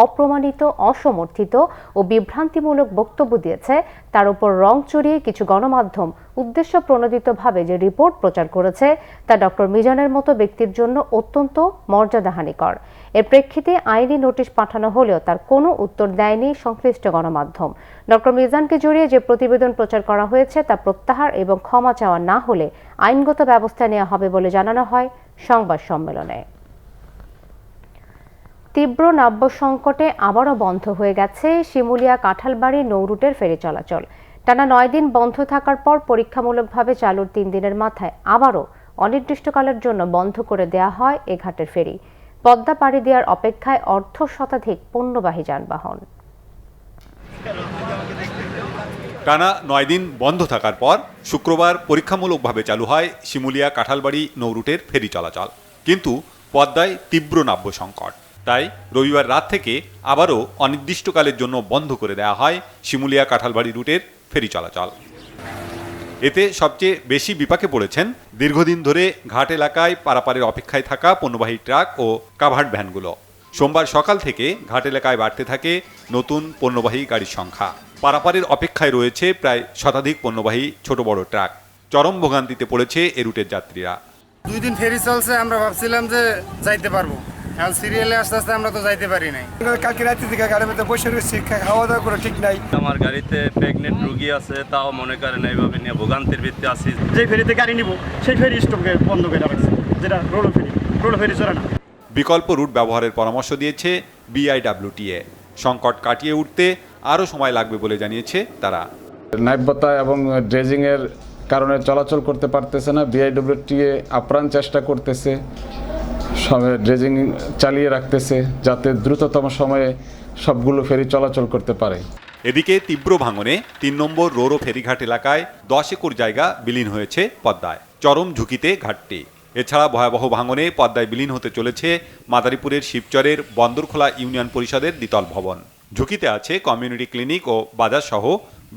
অপ্রমাণিত, অসমর্থিত ও বিভ্রান্তিমূলক বক্তব্য দিয়েছে তার উপর রং চড়িয়ে কিছু গণমাধ্যম উদ্দেশ্য প্রণোদিতভাবে যে রিপোর্ট প্রচার করেছে তা ডক্টর মিজানের মতো ব্যক্তির জন্য অত্যন্ত মর্যাদাহানিকর। এর প্রেক্ষিতে আইনি নোটিশ পাঠানো হলেও তার কোনো উত্তর দেয়নি সংশ্লিষ্ট গণমাধ্যম। ডক্টর মিজানকে জড়িয়ে যে প্রতিবেদন প্রচার করা হয়েছে তা প্রত্যাহার এবং ক্ষমা চাওয়া না হলে আইনগত ব্যবস্থা নেওয়া হবে বলে জানানো হয় সংবাদ সম্মেলনে। তীব্র নাব্য সংকটে আবারও বন্ধ হয়ে গেছে শিমুলিয়া কাঁঠালবাড়ি নৌরুটের ফেরি চলাচল। টানা 9 দিন বন্ধ থাকার পর পরীক্ষামূলকভাবে চালুর 3 দিনের মাথায় আবারও অনির্দিষ্টকালের জন্য বন্ধ করে দেয়া হয় এ ঘাটের ফেরি। পদ্মা পাড়ি দেওয়ার অপেক্ষায় অর্ধশতাধিক পণ্যবাহী যানবাহন। টানা 9 দিন বন্ধ থাকার পর শুক্রবার পরীক্ষামূলকভাবে চালু হয় শিমুলিয়া কাঁঠালবাড়ি নৌরুটের ফেরি চলাচল, কিন্তু পদ্মায় তীব্র নাব্য সংকট। তাই রবিবার রাত থেকে আবারও অনির্দিষ্টকালের জন্য বন্ধ করে দেওয়া হয় শিমুলিয়া কাঁঠালবাড়ি রুটের ফেরি চলাচল। এতে সবচেয়ে বেশি বিপাকে পড়েছেন দীর্ঘদিন ধরে ঘাট এলাকায় পারাপারের অপেক্ষায় থাকা পণ্যবাহী ট্রাক ও কাভার্ড ভ্যানগুলো। সোমবার সকাল থেকে ঘাট এলাকায় বাড়তে থাকে নতুন পণ্যবাহী গাড়ির সংখ্যা। পারাপারের অপেক্ষায় রয়েছে প্রায় শতাধিক পণ্যবাহী ছোট বড় ট্রাক। চরম ভোগান্তিতে পড়েছে এ রুটের যাত্রীরা। 2 দিন ফেরি চলছে, আমরা ভাবছিলাম যে যাইতে পারবো, এখন সিরিয়ালে আস্তে আস্তে আমরা তো যাইতে পারি নাই। কালকে রাতে থেকে গাড়ির মধ্যে বসে রয়েছি, খাওয়া দাওয়া করে ঠিক নাই। আমার গাড়িতে প্রেগনেন্ট রুগী আছে, তাও মনে করেন এইভাবে নিয়ে ভোগান্তির ভিত্তি আছি। যে ফেরিতে গাড়ি নিব সেই ফেরি স্টপকে বন্ধ করে রাখছে, যেটা রোলো ফেরি চলে না। বিকল্প রুট ব্যবহারের পরামর্শ দিয়েছে BIWTA। সংকট কাটিয়ে উঠতে আরও সময় লাগবে বলে জানিয়েছে তারা। নাব্যতা এবং ড্রেজিংয়ের কারণে চলাচল করতে পারতেছে না। BIWTA আপ্রাণ চেষ্টা করতেছে, ড্রেজিং চালিয়ে রাখতেছে যাতে দ্রুততম সময়ে সবগুলো ফেরি চলাচল করতে পারে। এদিকে তীব্র ভাঙনে 3 নম্বর রোরো ফেরিঘাট এলাকায় 10 একর জায়গা বিলীন হয়েছে পদ্মায়। চরম ঝুঁকিতে ঘাটটি। এছাড়া ভয়াবহ ভাঙনে পদ্মায় বিলীন হতে চলেছে মাদারীপুরের শিবচরের বন্দরখোলা ইউনিয়ন পরিষদের দ্বিতল ভবন। ঝুঁকিতে আছে কমিউনিটি ক্লিনিক ও বাজার সহ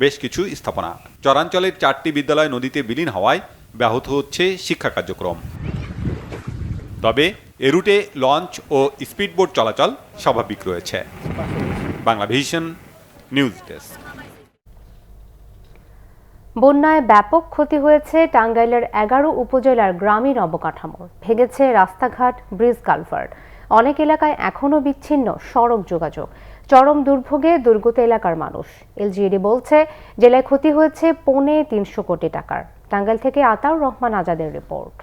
বেশ কিছু স্থাপনা। চরাঞ্চলের 4টি বিদ্যালয় নদীতে বিলীন হওয়ায় ব্যাহত হচ্ছে শিক্ষা কার্যক্রম। তবে এ রুটে লঞ্চ ও স্পিডবোট চলাচল স্বাভাবিক রয়েছে। Bangla vision news desk. বন্যায় ব্যাপক ক্ষতি হয়েছে টাঙ্গাইলের 11 উপজেলার গ্রামীণ অবকাঠামো। ভেঙেছে রাস্তাঘাট, ব্রিজ, কালভার্ট। অনেক এলাকায় এখনও বিচ্ছিন্ন সড়ক যোগাযোগ। চরম দুর্ভোগে দুর্গত এলাকার মানুষ। LGED বলছে জেলায় ক্ষতি হয়েছে 350 কোটি টাকার। টাঙ্গাইল থেকে আতাউর রহমান আজাদের রিপোর্ট।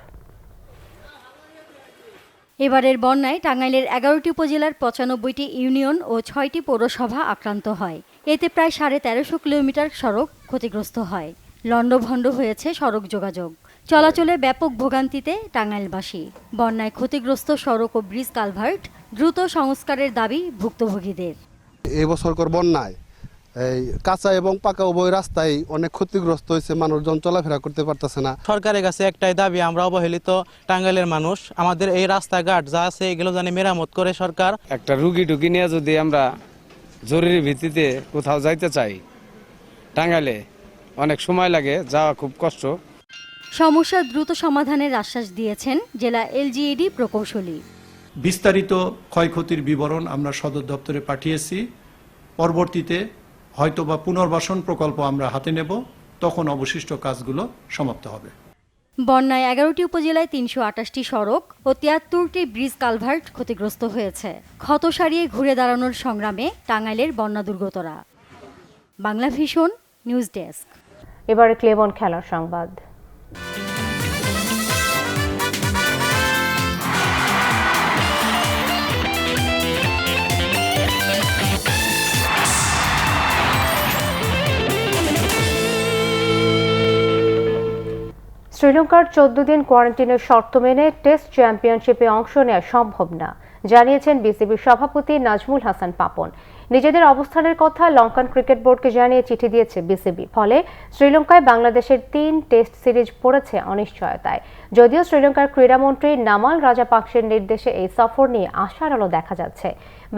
এবারের বন্যায় টাঙ্গাইলের 11টি উপজেলার 95টি ইউনিয়ন ও 6টি পৌরসভা আক্রান্ত হয়। এতে প্রায় 1350 কিলোমিটার সড়ক ক্ষতিগ্রস্ত হয়। লণ্ডভণ্ড হয়েছে সড়ক যোগাযোগ। চলাচলে ব্যাপক ভোগান্তিতে টাঙ্গাইলবাসী। বন্যায় ক্ষতিগ্রস্ত সড়ক ও ব্রিজ, কালভার্ট দ্রুত সংস্কারের দাবি ভুক্তভোগীদের। এই বছরকার বন্যায় এই কাঁচা এবং পাকা উভয় রাস্তায় অনেক ক্ষতিগ্রস্ত হয়েছে, মানুষজন চলাফেরা করতে পারতেছে না। সরকারের কাছে একটাই দাবি, আমরা অবহেলিত টাঙ্গাইলের মানুষ, আমাদের এই রাস্তাঘাট যা আছে এগুলো যেন মেরামত করে সরকার। একটা রুগী টুগী নিয়ে যদি আমরা জরুরি ভিত্তিতে কোথাও যাইতে চাই টাঙ্গাইলে অনেক সময় লাগে, যাওয়া খুব কষ্ট। সমস্যার দ্রুত সমাধানের আশ্বাস দিয়েছেন জেলা এলজিইডি প্রকৌশলী। বিস্তারিত ক্ষয়ক্ষতির বিবরণ আমরা সদর দপ্তরে পাঠিয়েছি। পরবর্তীতে হয়তোবা পুনর্বাসন প্রকল্প আমরা হাতে নেব, তখন অবশিষ্ট কাজগুলো সমাপ্ত হবে। বন্যায় 11টি উপজেলায় 328টি সড়ক ও 73টি ব্রিজ কালভার্ট ক্ষতিগ্রস্ত হয়েছে। ক্ষত সারিয়ে ঘুরে দাঁড়ানোর সংগ্রামে টাঙ্গাইলের বন্যা দুর্গতরা। Bangla vision news desk. এবারে ক্লেবন খেলার সংবাদ। শ্রীলঙ্কার 14 দিন কোয়ারেন্টাইনের শর্ত মেনে টেস্ট চ্যাম্পিয়নশিপে অংশ নেওয়া সম্ভব না জানিয়েছেন বিসিবির সভাপতি নাজমুল হাসান পাপন। নিজেদের অবস্থানের কথা লঙ্কান ক্রিকেট বোর্ডকে জানিয়ে চিঠি দিয়েছে বিসিবি। ফলে শ্রীলঙ্কায় বাংলাদেশের 3 টেস্ট সিরিজ পড়েছে অনিশ্চয়তায়। যদিও শ্রীলঙ্কার ক্রীড়ামন্ত্রী নামাল রাজাপাকসের নির্দেশে এই সফর নিয়ে আশার আলো দেখা যাচ্ছে।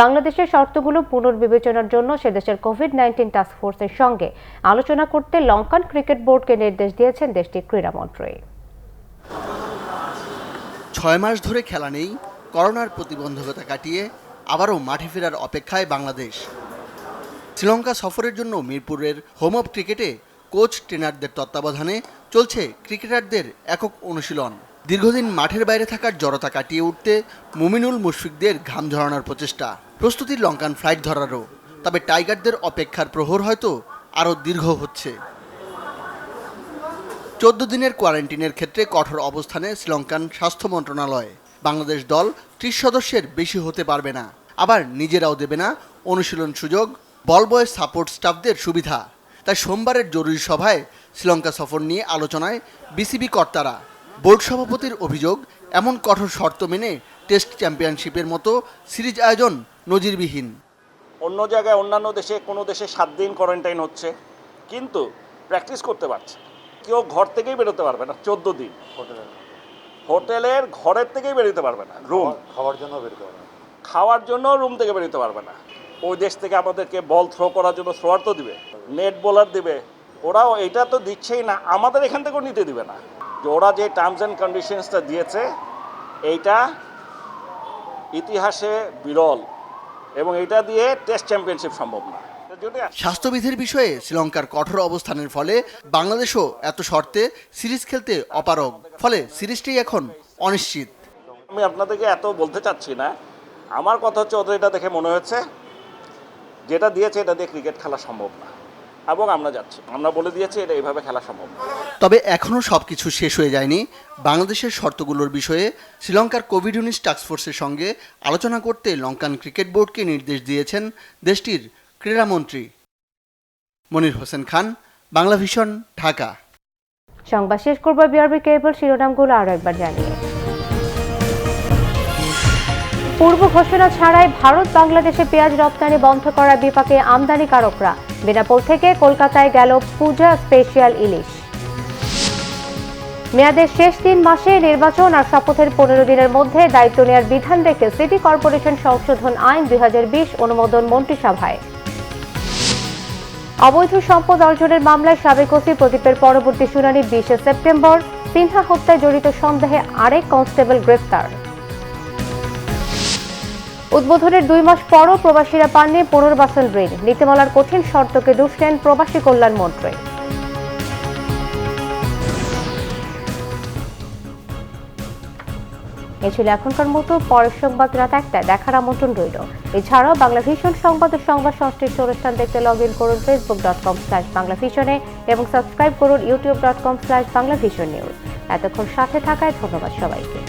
বাংলাদেশের শর্তগুলো পুনর্বিবেচনার জন্য সে দেশের কোভিড-19 টাস্ক ফোর্সের সঙ্গে আলোচনা করতে লঙ্কান ক্রিকেট বোর্ডকে নির্দেশ দিয়েছেন দেশটির ক্রীড়ামন্ত্রী। 6 মাস ধরে খেলা নেই, করোনার প্রতিবন্ধকতা কাটিয়ে আবারও মাঠে ফেরার অপেক্ষায় বাংলাদেশ। শ্রীলঙ্কা সফরের জন্য মিরপুরের হোম অফ ক্রিকেটে কোচ ট্রেনারদের তত্ত্বাবধানে চলছে ক্রিকেটারদের একক অনুশীলন। দীর্ঘদিন মাঠের বাইরে থাকার জড়তা কাটিয়ে উঠতে মুমিনুল মুশফিকদের ঘাম ঝরানোর প্রচেষ্টা, প্রস্তুতি লঙ্কান ফ্লাইট ধরারও। তবে টাইগারদের অপেক্ষার প্রহর হয়তো আরও দীর্ঘ হচ্ছে। 14 দিনের কোয়ারেন্টিনের ক্ষেত্রে কঠোর অবস্থানে শ্রীলঙ্কান স্বাস্থ্য মন্ত্রণালয়। বাংলাদেশ দল 30 সদস্যের বেশি হতে পারবে না, আবার নিজেরাও দেবে না অনুশীলন সুযোগ, বল বয়ের সাপোর্ট স্টাফদের সুবিধা। তাই সোমবারের জরুরি সভায় শ্রীলঙ্কা সফর নিয়ে আলোচনায় বিসিবি কর্তারা। বোর্ড সভাপতির অভিযোগ, এমন কঠোর শর্ত মেনে টেস্ট চ্যাম্পিয়নশিপের মতো সিরিজ আয়োজন নজিরবিহীন। অন্য জায়গায় অন্যান্য দেশে কোনো দেশে 7 দিন কোয়ারেন্টাইন হচ্ছে, কিন্তু প্র্যাকটিস করতে পারছে। কেউ ঘর থেকেই বেরোতে পারবে না 14 দিন, হোটেলের ঘরের থেকেই বেরোতে পারবে না, রুম খাওয়ার জন্য রুম থেকে বেরোতে পারবে না। ওই দেশ থেকে আমাদেরকে বল থ্রো করার জন্য থ্রোয়ার তো দিবে, নেট বোলার দিবে, ওরাও এটা তো দিচ্ছেই না, আমাদের এখান থেকেও নিতে দিবে না। যে ওরা যে টার্মস অ্যান্ড কন্ডিশনসটা দিয়েছে এইটা ইতিহাসে বিরল, এবং এটা দিয়ে টেস্ট চ্যাম্পিয়নশিপ সম্ভব না। স্বাস্থ্যবিধির বিষয়ে শ্রীলঙ্কার কঠোর অবস্থানের ফলে বাংলাদেশও এত শর্তে সিরিজ খেলতে অপারগ, ফলে সিরিজটি এখন অনিশ্চিত। আমি আপনাদেরকে এত বলতে চাচ্ছি না, আমার কথা হচ্ছে ওদের এটা দেখে মনে হয়েছে যেটা দিয়েছে এটা দিয়ে ক্রিকেট খেলা সম্ভব না, এবং আমরা যাচ্ছি, আমরা বলে দিয়েছি এটা এইভাবে খেলা সম্ভব না। তবে এখনও সবকিছু শেষ হয়ে যায়নি। বাংলাদেশের শর্তগুলোর বিষয়ে শ্রীলঙ্কার কোভিড-19 টাস্ক ফোর্সের সঙ্গে আলোচনা করতে লঙ্কান ক্রিকেট বোর্ডকে নির্দেশ দিয়েছেন দেশটির ক্রীড়ামন্ত্রী। মনির হোসেন খান, বাংলা ভিশন, ঢাকা। সংবাদ শেষ করব বিআরবি কেবল শিরোনামগুলো আরো একবার জানিয়ে। পূর্ব ঘোষণা ছাড়াই ভারত বাংলাদেশে পেঁয়াজ রপ্তানি বন্ধ করার বিপাকে আমদানিকারকরা। বেনাপোল থেকে কলকাতায় গেল পূজা স্পেশাল ইলিশ। মেয়াদের শেষ 3 মাসে নির্বাচন আর শপথের 15 দিনের মধ্যে দায়িত্ব নেওয়ার বিধান রেখে সিটি কর্পোরেশন সংশোধন আইন 2020 অনুমোদন মন্ত্রিসভায়। অবৈধ সম্পদ অর্জনের মামলায় সাবেক ওসি প্রদীপের পরবর্তী শুনানি 20 সেপ্টেম্বর। সিনহা হত্যায় জড়িত সন্দেহে আরেক কনস্টেবল গ্রেফতার। উদ্বোধনের 2 মাস পরও প্রবাসীরা পাননি পুনর্বাসন ঋণ। নীতিমালার কঠিন শর্তকে দুষলেন প্রবাসী কল্যাণ মন্ত্রী। এই ছিল এখনকার মতো। পরের সংবাদ রাত 1টায় দেখার আমন্ত্রণ রইল। এছাড়াও বাংলা ভিশন সংবাদ ও সংবাদ সংশ্লিষ্ট অনুষ্ঠান দেখতে লগ ইন করুন facebook.com/বাংলাভিশনে এবং সাবস্ক্রাইব করুন youtube.com/বাংলাভিশন নিউজ। এতক্ষণ সাথে থাকায় ধন্যবাদ সবাইকে।